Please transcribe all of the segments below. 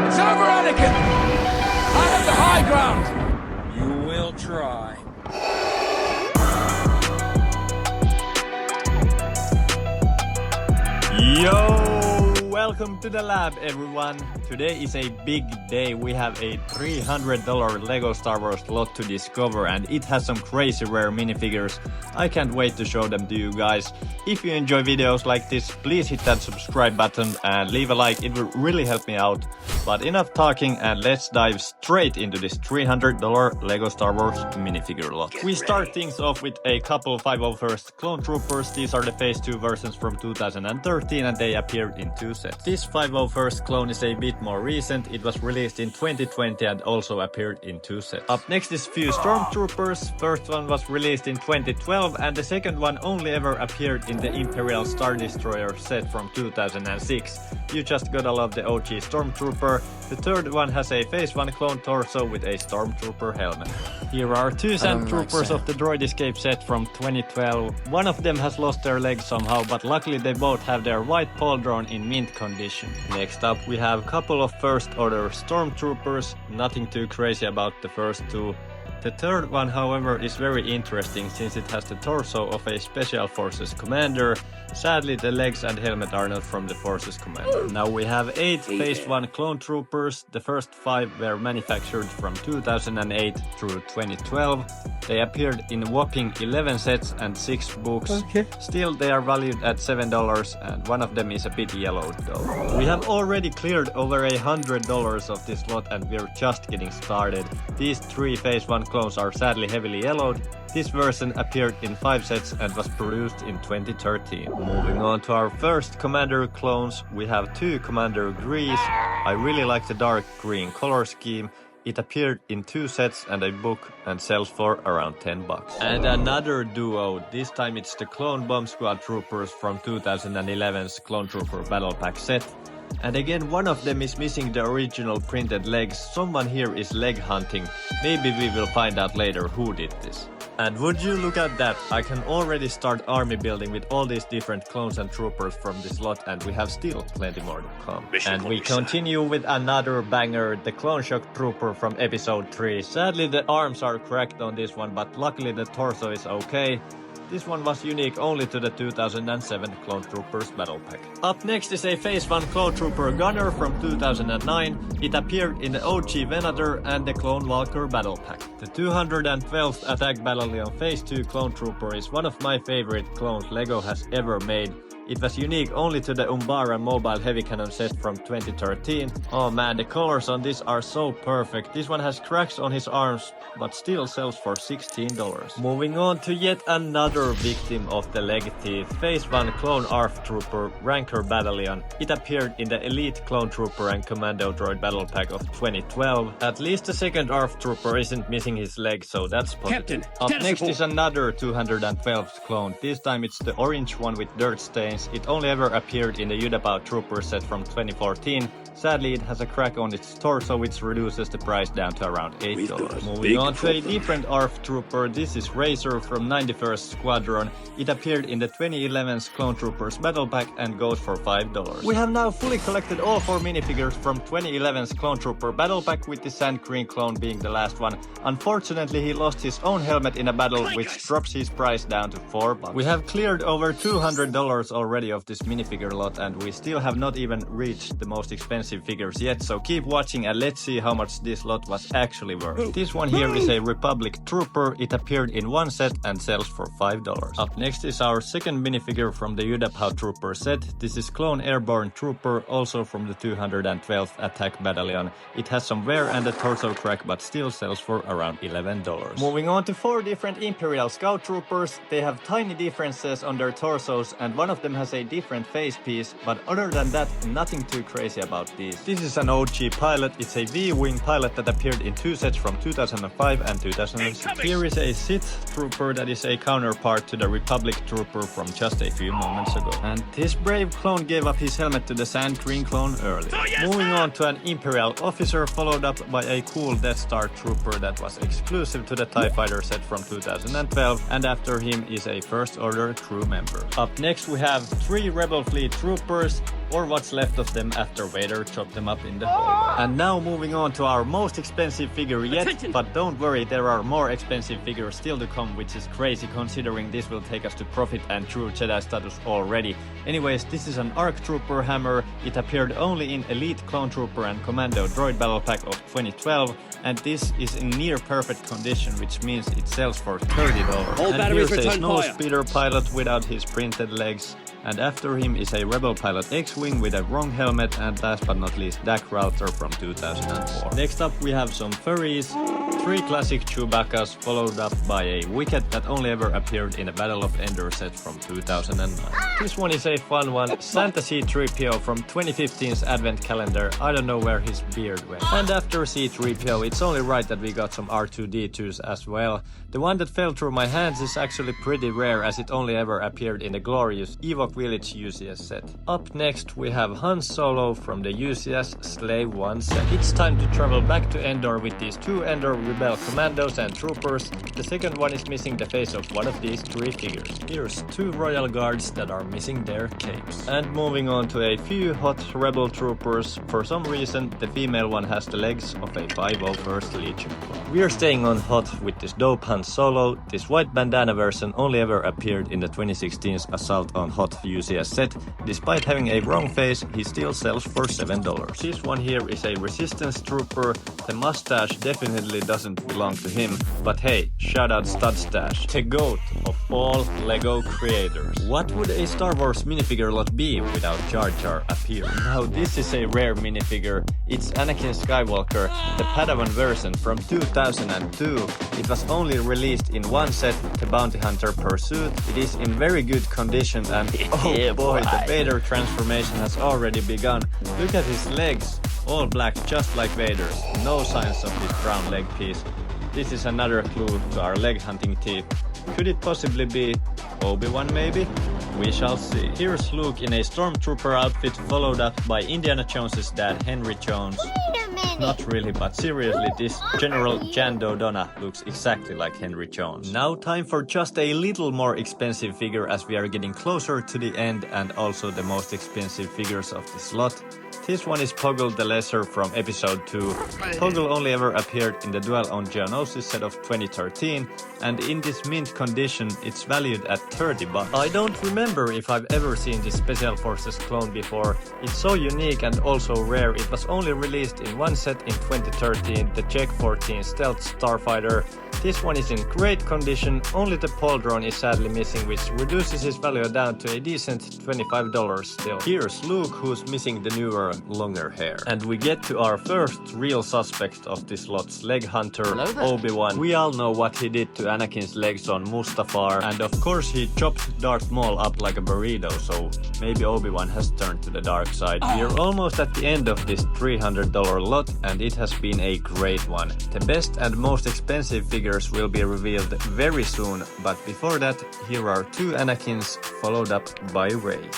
It's over, Anakin! I have the high ground! You will try. Yo! Welcome to the lab, everyone. Today is a big day. We have a $300 Lego Star Wars lot to discover, and it has some crazy rare minifigures. I can't wait to show them to you guys. If you enjoy videos like this, please hit that subscribe button and leave a like. It will really help me out. But enough talking, and let's dive straight into this $300 Lego Star Wars minifigure lot. We start things off with a couple 501st Clone Troopers. These are the Phase 2 versions from 2013, and they appeared in two sets. This 501st clone is a bit more recent. It was released in 2020 and also appeared in two sets. Up next is few Stormtroopers. First one was released in 2012, and the second one only ever appeared in the Imperial Star Destroyer set from 2006. You just gotta love the OG Stormtrooper. The third one has a Phase 1 clone torso with a Stormtrooper helmet. Here are two Sandtroopers of the Droid Escape set from 2012. One of them has lost their leg somehow, but luckily they both have their white pauldron in mint condition. Next up we have a couple of First Order Stormtroopers. Nothing too crazy about the first two. The third one, however, is very interesting since it has the torso of a Special Forces commander. Sadly, the legs and helmet are not from the Forces commander. Now we have 8 Phase 1 Clone Troopers. The first 5 were manufactured from 2008 through 2012. They appeared in whopping 11 sets and 6 books. Still, they are valued at $7, and one of them is a bit yellowed though. We have already cleared over $100 of this lot, and we're just getting started. These 3 Phase 1 clones are sadly heavily yellowed. This version appeared in 5 sets and was produced in 2013. Moving on to our first Commander clones, we have 2 Commander Grease. I really like the dark green color scheme. It appeared in 2 sets and a book and sells for around $10. And another duo, this time it's the Clone Bomb Squad Troopers from 2011's Clone Trooper Battle Pack set. And again, one of them is missing the original printed legs. Someone here is leg hunting. Maybe we will find out later who did this. And would you look at that, I can already start army building with all these different clones and troopers from this lot, and we have still plenty more to come. And we continue with another banger, the Clone Shock Trooper from episode 3. Sadly the arms are cracked on this one, but luckily the torso is okay. This one was unique only to the 2007 Clone Troopers Battle Pack. Up next is a Phase 1 Clone Trooper Gunner from 2009. It appeared in the OG Venator and the Clone Walker Battle Pack. The 212th Attack Battalion Phase 2 Clone Trooper is one of my favorite clones Lego has ever made. It was unique only to the Umbara Mobile Heavy Cannon set from 2013. Oh man, the colors on this are so perfect. This one has cracks on his arms, but still sells for $16. Moving on to yet another victim of the leg thief, Phase 1 Clone ARF Trooper Ranker Battalion. It appeared in the Elite Clone Trooper and Commando Droid Battle Pack of 2012. At least the second ARF Trooper isn't missing his leg, so that's positive. Up next is another 212th clone. This time it's the orange one with dirt stains. It only ever appeared in the Udapau Trooper set from 2014. Sadly, it has a crack on its torso, which reduces the price down to around $8. Moving on to a different ARF Trooper, this is Razor from 91st Squadron. It appeared in the 2011's Clone Troopers Battle Pack and goes for $5. We have now fully collected all 4 minifigures from 2011's Clone Trooper Battle Pack, with the Sand Green clone being the last one. Unfortunately, he lost his own helmet in a battle, which drops his price down to $4. We have cleared over $200 already of this minifigure lot, and we still have not even reached the most expensive figures yet, so keep watching and let's see how much this lot was actually worth. This one here is a Republic Trooper. It appeared in 1 set and sells for $5. Up next is our second minifigure from the Udapau Trooper set. This is Clone Airborne Trooper, also from the 212th Attack Battalion. It has some wear and a torso crack, but still sells for around $11. Moving on to 4 different Imperial Scout Troopers. They have tiny differences on their torsos, and one of them has a different face piece, but other than that, nothing too crazy about these. This is an OG pilot. It's a V-Wing pilot that appeared in 2 sets from 2005 and 2006. Here is a Sith Trooper that is a counterpart to the Republic Trooper from just a few moments ago. And this brave clone gave up his helmet to the Sand Green clone earlier. Moving on to an Imperial Officer, followed up by a cool Death Star Trooper that was exclusive to the TIE Fighter set from 2012, and after him is a First Order crew member. Up next we have 3 Rebel Fleet Troopers. or what's left of them after Vader chopped them up in the hallway. And now moving on to our most expensive figure yet, but don't worry, there are more expensive figures still to come, which is crazy considering this will take us to Profit and True Jedi status already. Anyways, this is an ARC Trooper hammer. It appeared only in Elite Clone Trooper and Commando Droid Battle Pack of 2012, and this is in near perfect condition, which means it sells for $30. All And batteries here's a return snow fire. speeder pilot without his printed legs, and after him is a Rebel pilot X-Wing with a wrong helmet, and last but not least DAC Router from 2004. Next up we have some furries, 3 classic Chewbaccas followed up by a Wicket that only ever appeared in a Battle of Endor set from 2009. This one is a fun one, Santa C-3PO from 2015's Advent Calendar. I don't know where his beard went. And after C-3PO, it's only right that we got some R2-D2s as well. The one that fell through my hands is actually pretty rare, as it only ever appeared in the glorious Ewok Village UCS set. Up next we have Han Solo from the UCS Slave 1 set. It's time to travel back to Endor with these 2 Endor Rebel Commandos and Troopers. The second one is missing the face of one of these 3 figures. Here's 2 Royal Guards that are missing their capes. And moving on to a few hot Rebel Troopers. For some reason, the female one has the legs of a 501st Legion clone. We are staying on hot with this dope Han Solo. This white bandana version only ever appeared in the 2016's Assault on Hot UCS set. Despite having a wrong face, he still sells for $7. This one here is a Resistance Trooper. The mustache definitely doesn't belong to him, but hey, shout out Stud Stash, the GOAT of all LEGO creators. What would a Star Wars minifigure lot be without Jar Jar appearing? Now this is a rare minifigure. It's Anakin Skywalker, the Padawan version from 2002. It was only released in one set, the Bounty Hunter Pursuit. It is in very good condition, and oh boy, the Vader transformation has already begun. Look at his legs, all black just like Vader's. No signs of his brown leg piece. This is another clue to our leg hunting team. Could it possibly be Obi-Wan maybe? We shall see. Here's Luke in a Stormtrooper outfit followed up by Indiana Jones's dad Henry Jones. Wait a minute. Not really, but seriously, this General Jan Dodonna looks exactly like Henry Jones. Now time for just a little more expensive figure, as we are getting closer to the end, and also the most expensive figures of this lot. This one is Poggle the Lesser from episode 2. Poggle only ever appeared in the Duel on Geonosis set of 2013, and in this mint condition it's valued at $30. I don't remember if I've ever seen this Special Forces clone before. It's so unique and also rare. It was only released in one set in 2013, the Czech 14 Stealth Starfighter. This one is in great condition, only the pauldron is sadly missing, which reduces his value down to a decent $25 still. Here's Luke, who's missing the newer, longer hair. And we get to our first real suspect of this lot's leg hunter, Obi-Wan. We all know what he did to Anakin's legs on Mustafar, and of course he chopped Darth Maul up like a burrito, so maybe Obi-Wan has turned to the dark side. We're almost at the end of this $300 lot, and it has been a great one. The best and most expensive figures will be revealed very soon, but before that, here are 2 Anakins followed up by Rey.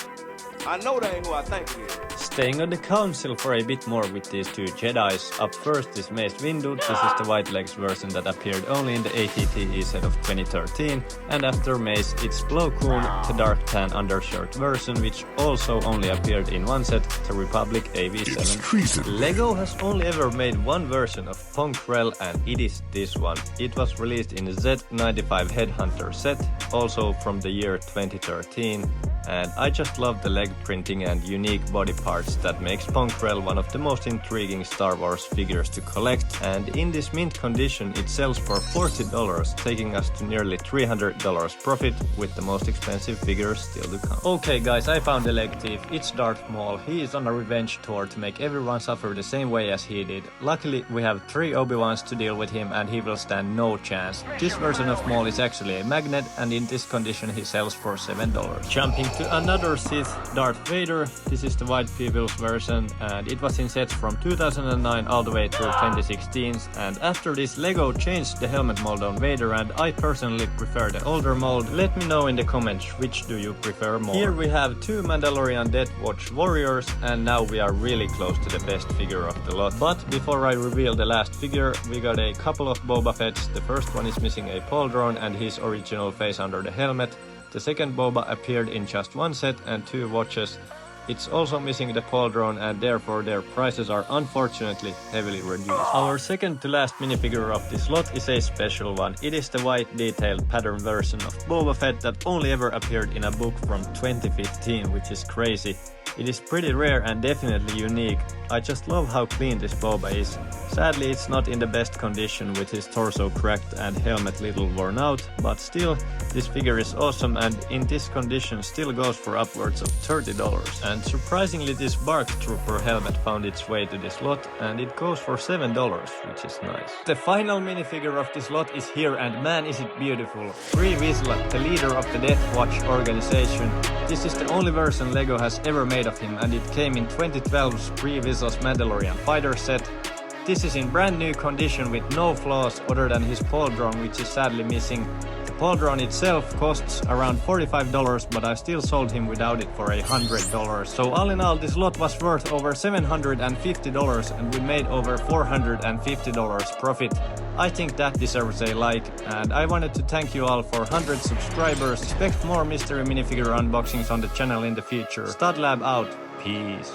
I know that ain't who I think it is. Staying on the council for a bit more with these 2 Jedis. Up first is Mace Windu. This is the white legs version that appeared only in the ATTE set of 2013. And after Mace, it's Plo Koon, the dark tan undershirt version, which also only appeared in one set, the Republic AV7. LEGO has only ever made one version of Ponkrell, and it is this one. It was released in the Z95 Headhunter set, also from the year 2013. And I just love the leg printing and unique body parts that makes Ponkrell one of the most intriguing Star Wars figures to collect, and in this mint condition it sells for $40, taking us to nearly $300 profit, with the most expensive figures still to come. Okay guys, I found the leg thief. It's Darth Maul. He is on a revenge tour to make everyone suffer the same way as he did. Luckily we have 3 Obi-Wans to deal with him, and he will stand no chance. This version of Maul is actually a magnet, and in this condition he sells for $7. Jumping to another Sith, Darth Vader. This is the White People's version, and it was in sets from 2009 all the way through 2016. And after this, LEGO changed the helmet mold on Vader, and I personally prefer the older mold. Let me know in the comments which do you prefer more. Here we have 2 Mandalorian Death Watch warriors, and now we are really close to the best figure of the lot. But before I reveal the last figure, we got a couple of Boba Fett's. The first one is missing a pauldron and his original face under the helmet. The second Boba appeared in just one set and 2 watches. It's also missing the paw drone and therefore their prices are unfortunately heavily reduced. Our second to last minifigure of this lot is a special one. It is the white detailed pattern version of Boba Fett that only ever appeared in a book from 2015, which is crazy. It is pretty rare and definitely unique. I just love how clean this Boba is. Sadly, it's not in the best condition with his torso cracked and helmet little worn out, but still, this figure is awesome and in this condition still goes for upwards of $30. And surprisingly, this BARC Trooper helmet found its way to this lot and it goes for $7, which is nice. The final minifigure of this lot is here and man is it beautiful. Free Vizsla, the leader of the Death Watch organization. This is the only version LEGO has ever made of him and it came in 2012's Free Vizsla's Mandalorian fighter set. This is in brand new condition with no flaws other than his paw drone, which is sadly missing. The paw drone itself costs around $45, but I still sold him without it for $100. So all in all, this lot was worth over $750 and we made over $450 profit. I think that deserves a like, and I wanted to thank you all for 100 subscribers. Expect more mystery minifigure unboxings on the channel in the future. StudLab out. Peace.